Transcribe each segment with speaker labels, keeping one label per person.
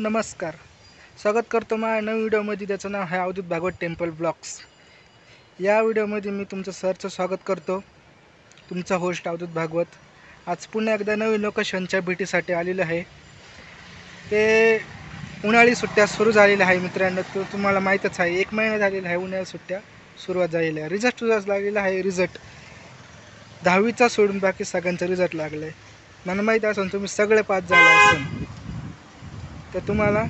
Speaker 1: नमस्कार. स्वागत करतो माझ्या नवीन व्हिडिओमध्ये. त्याचं नाव आहे अवधूत भागवत टेम्पल ब्लॉग्स. या व्हिडिओमध्ये मी तुमचं सरचं स्वागत करतो. तुमचा होस्ट अवधूत भागवत. आज पुन्हा एकदा नवीन लोकेशनच्या भेटीसाठी आलेलं आहे. ते उन्हाळी सुट्ट्या सुरू झालेल्या आहे मित्रांनो. तो तुम्हाला माहीतच आहे, 1 महिना झालेला आहे उन्हाळी सुट्ट्या सुरुवात झालेल्या आहे. रिझल्ट लागलेला आहे. रिझल्ट 10वीचा सोडून बाकी सगळ्यांचा रिझल्ट लागला आहे. मला माहीत असेल तुम्ही सगळे पास झाले असेल, तर तुम्हाला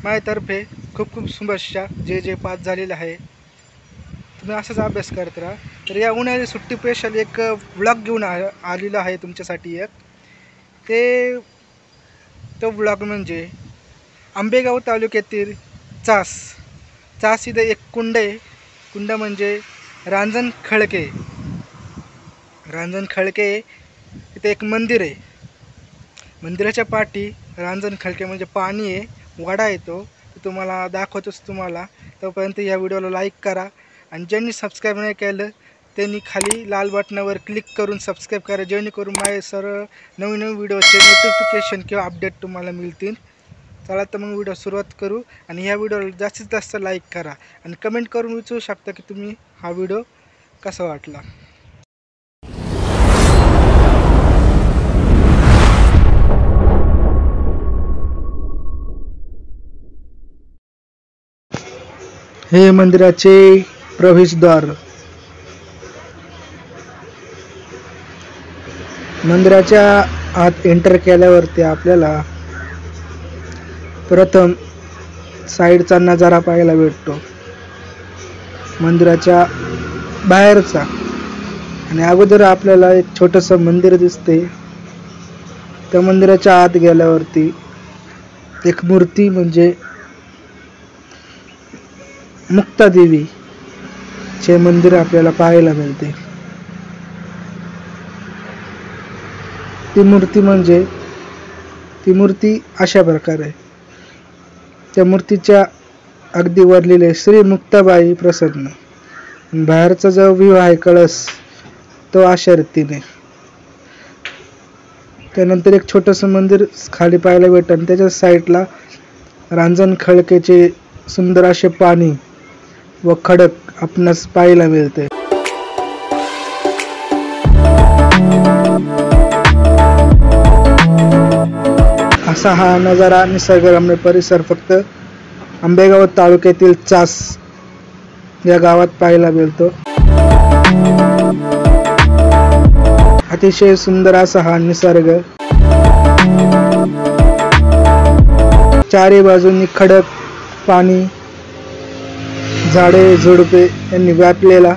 Speaker 1: माझ्यातर्फे खूप खूप शुभेच्छा. जे पास झालेलं आहे तुम्ही असंच अभ्यास करत राहा. तर या उन्हाळी सुट्टी स्पेशल एक व्लॉग घेऊन आलेला आहे तुमच्यासाठी. तो व्लॉग म्हणजे आंबेगाव तालुक्यातील चास इथं एक कुंड म्हणजे रांजण खळके इथे एक मंदिर आहे. मंदिराच्या पाठी रांजण खळके म्हणजे पाणी आहे, वाडा येतो. तुम्हाला दाखवतोच. तुम्हाला तोपर्यंत या व्हिडिओला लाईक करा आणि ज्यांनी सबस्क्राईब नाही केलं त्यांनी खाली लाल बटनावर क्लिक करून सबस्क्राईब करा, जेणेकरून माझे सर्व नवीन व्हिडिओचे नोटिफिकेशन किंवा अपडेट तुम्हाला मिळतील. चला तर मग व्हिडिओ सुरुवात करू. आणि ह्या व्हिडिओला जास्तीत जास्त लाईक करा आणि कमेंट करून विचारू शकता की तुम्ही हा व्हिडिओ कसा वाटला. हे मंदिराचे प्रवेशद्वार. मंदिराच्या आत एंटर केल्यावरती आपल्याला प्रथम साईडचा नजारा पाहायला भेटतो, मंदिराच्या बाहेरचा. आणि अगोदर आपल्याला एक छोटंसं मंदिर दिसते. त्या मंदिराच्या आत गेल्यावरती एक मूर्ती म्हणजे मुक्तादेवीचे मंदिर आपल्याला पाहायला मिळते. ती मूर्ती अशा प्रकारे, त्या मूर्तीच्या अगदी वर लिहिले श्री मुक्ताबाई प्रसन्न. बाहेरचा जो व्ह्यू आहे कळस, तो अशा रीतीने. त्यानंतर एक छोटंसं मंदिर खाली पाहायला भेटतं आणि त्याच्या साईडला रांजण खळकेचे सुंदर असे पाणी व खडक आपणास पाहायला मिळते. असा हा नजारा निसर्गरम्य परिसर फक्त आंबेगाव तालुक्यातील चास या गावात पाहायला मिळतो. अतिशय सुंदर असा हा निसर्ग. चारी बाजूंनी खडक पाणी, झाडे झुडपे यांनी व्यापलेला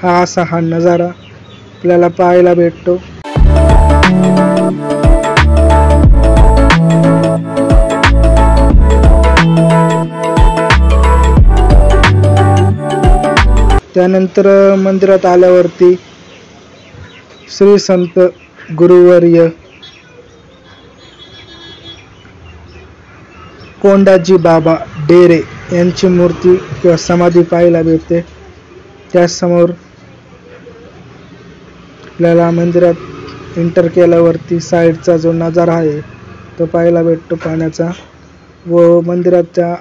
Speaker 1: हा नजारा आपल्याला पाहायला भेटतो. त्यानंतर मंदिरात आल्यावरती श्री संत गुरुवर्य कोंडाजी बाबा डेरे यांची मूर्ती किंवा समाधी पाहायला भेटते. त्यासमोर आपल्याला मंदिरात एंटर केल्यावरती साईडचा जो नजारा आहे तो पाहायला भेटतो पाण्याचा. व मंदिराच्या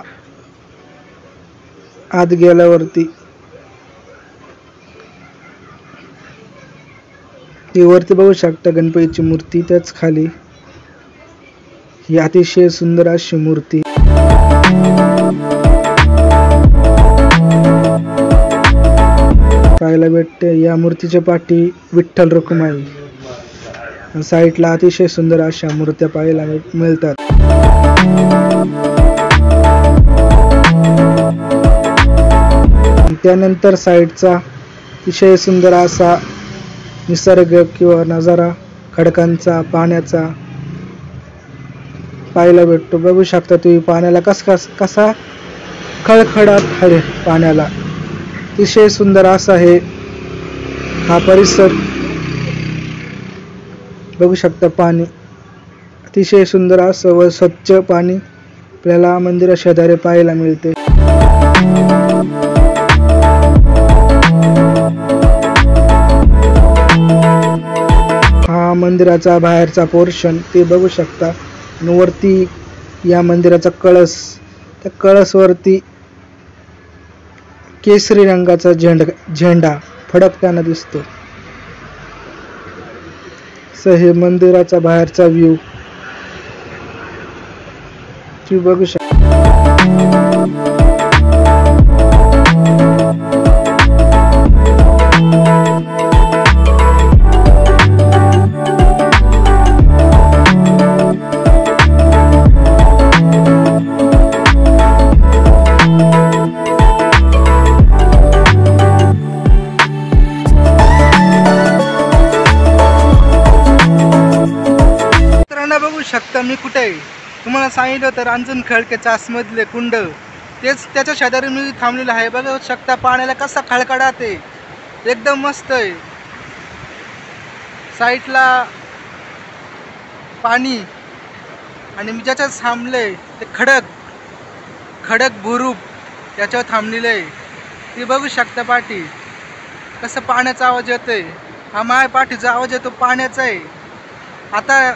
Speaker 1: आत गेल्यावरती ती वरती बघू शकता गणपतीची मूर्ती. त्याच खाली ही अतिशय सुंदर अशी मूर्ती. पाहायला भेटते. या मूर्तीच्या पाठी विठ्ठल रखुमाई. साईडला अतिशय सुंदर अशा मूर्त्या पाहायला मिळतात. त्यानंतर साईडचा अतिशय सुंदर असा निसर्ग किंवा नजारा खडकांचा पाण्याचा पाहायला भेटतो. बघू शकता तुम्ही पाण्याला कसा खळखळाट आहे पाण्याला. अतिशय सुंदर असा आहे हा परिसर. बघू शकता पाणी अतिशय सुंदर असं व स्वच्छ पाणी आपल्याला मंदिरा शेजारी पाहायला मिळते. हा मंदिराचा बाहेरचा पोर्शन ते बघू शकता. आणि वरती या मंदिराचा कळस, त्या कळसवरती केसरी रंगाचा झेंडा फडकताना दिसतो. हे मंदिराचा बाहेरचा व्ह्यू तुम्ही बघू शकता. बघू शकता मी कुठे आहे. तुम्हाला सांगितलं तर रांजण खळके चासमधले कुंड, तेच त्याच्या शेजारी मी थांबलेलं आहे. बघू शकता पाण्याला कसा खळखळाट आहे, एकदम मस्त आहे. साईडला पाणी आणि मी ज्याच्यात थांबले ते खडक भुरूप त्याच्यावर थांबलेलं आहे. ते बघू शकता पाठी कसं पाण्याचा आवाज येतोय. हा माय पाठीचा आवाज येतो पाण्याचा आहे. आता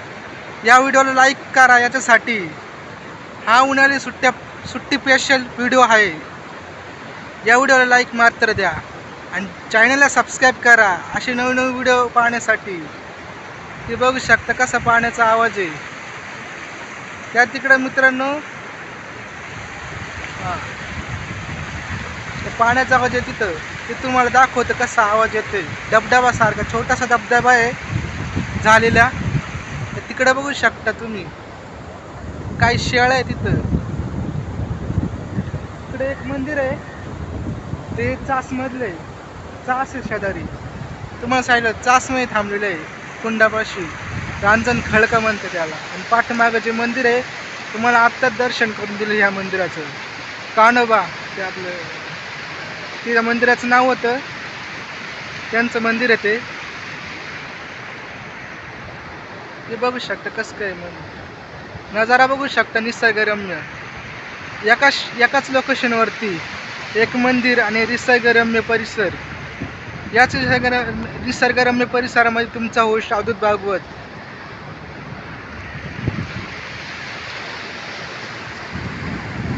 Speaker 1: या व्हिडिओला लाईक करा याच्यासाठी. हा उन्हाळी सुट्टी स्पेशल व्हिडिओ आहे. या व्हिडिओला लाईक मात्र द्या आणि चॅनलला सबस्क्राईब करा असे नवीन व्हिडिओ पाहण्यासाठी. ते बघू शकता कसा पाण्याचा आवाज आहे. त्या तिकडं मित्रांनो पाण्याचा आवाज आहे तिथं. ते तुम्हाला दाखवतं कसा आवाज येतोय. धबधबा सारखा छोटासा धबधबा आहे झालेला. तिकडे बघू शकता तुम्ही काही शेळ आहे तिथं. इकडे एक मंदिर आहे ते चासमधले, चास आहे शेजारी. तुम्हाला सांगितलं चासमध्ये थांबलेलं आहे कुंडापाशी. रांजण खळका म्हणते त्याला. आणि पाठीमागं जे मंदिर आहे तुम्हाला आत्ताच दर्शन करून दिलं ह्या मंदिराचं. कान्होबा ते आपलं त्या मंदिराचं नाव होतं, त्यांचं मंदिर आहे ते. हे बघू शकता कसं काय नजारा बघू शकता निसर्गरम्य. एकाच लोकेशनवरती एक मंदिर आणि निसर्गरम्य परिसर. याच निसर्गरम्य परिसरामध्ये तुमचा होस्ट अवधूत भागवत.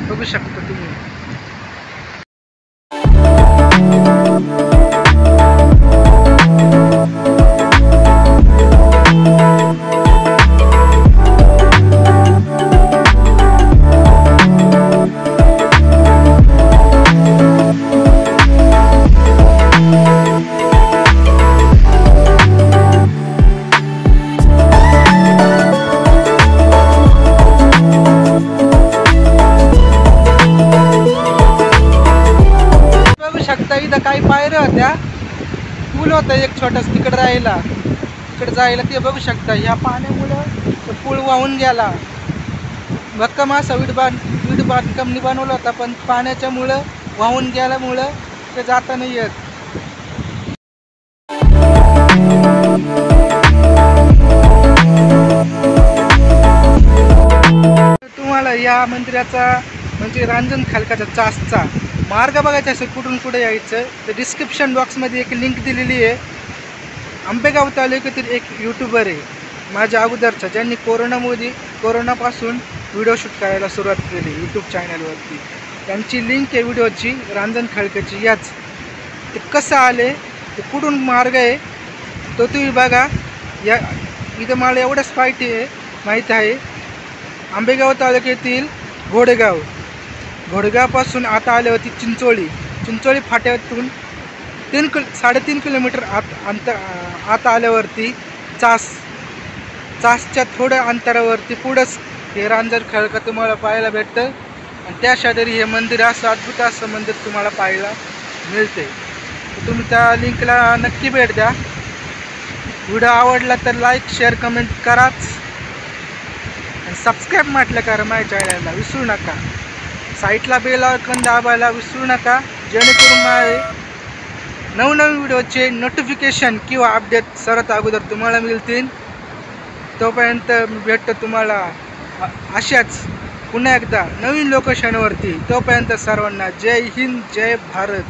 Speaker 1: बघू शकता तुम्ही. इथं काही पायऱ्या होत्या, पूल होता एक छोटासा तिकडे जायला. ते बघू शकता ह्या पाण्यामुळं पूल वाहून गेला. भक्कम असा वीट बांधकामनी बनवला होता, पण पाण्याच्या मुळं वाहून गेल्यामुळं ते जाता नाही येत. तुम्हाला या मंदिराचा म्हणजे रांजण खळकाचा चासचा मार्ग बघायचा असेल कुठून कुठे यायचं तर डिस्क्रिप्शन बॉक्समध्ये एक लिंक दिलेली आहे. आंबेगाव तालुक्यातील एक यूट्यूबर आहे माझ्या अगोदरचा, ज्यांनी कोरोनापासून व्हिडिओ शूट करायला सुरुवात केली यूट्यूब चॅनलवरती. त्यांची लिंक आहे व्हिडिओची रांजण खळकाची. याच ते कसं आले, ते कुठून मार्ग आहे तो तुम्ही बघा. या इथं मला एवढंच माहीत आहे. आंबेगाव तालुक्यातील घोडेगावपासून आता आले होती चिंचोळी फाट्यातून 3.5 किलोमीटर आत आल्यावरती चासच्या थोड्या अंतरावरती पुढंच हे रांजण खळका तुम्हाला पाहायला भेटतं. आणि त्या शेजारी हे मंदिर, असं अद्भुत असं मंदिर तुम्हाला पाहायला मिळते. तुम्ही त्या लिंकला नक्की भेट द्या. व्हिडिओ आवडला तर लाईक शेअर कमेंट कराच आणि सबस्क्राईब म्हटलं करा माझ्या चॅनलला विसरू नका. साईटला बेल आयकॉन दाबायला विसरू नका, जेणेकरून माझे नवनवीन व्हिडिओचे नोटिफिकेशन किंवा अपडेट सर्वात अगोदर तुम्हाला मिळतील. तोपर्यंत भेटतो तुम्हाला अशाच पुन्हा एकदा नवीन लोकेशनवरती. तोपर्यंत सर्वांना जय हिंद, जय भारत.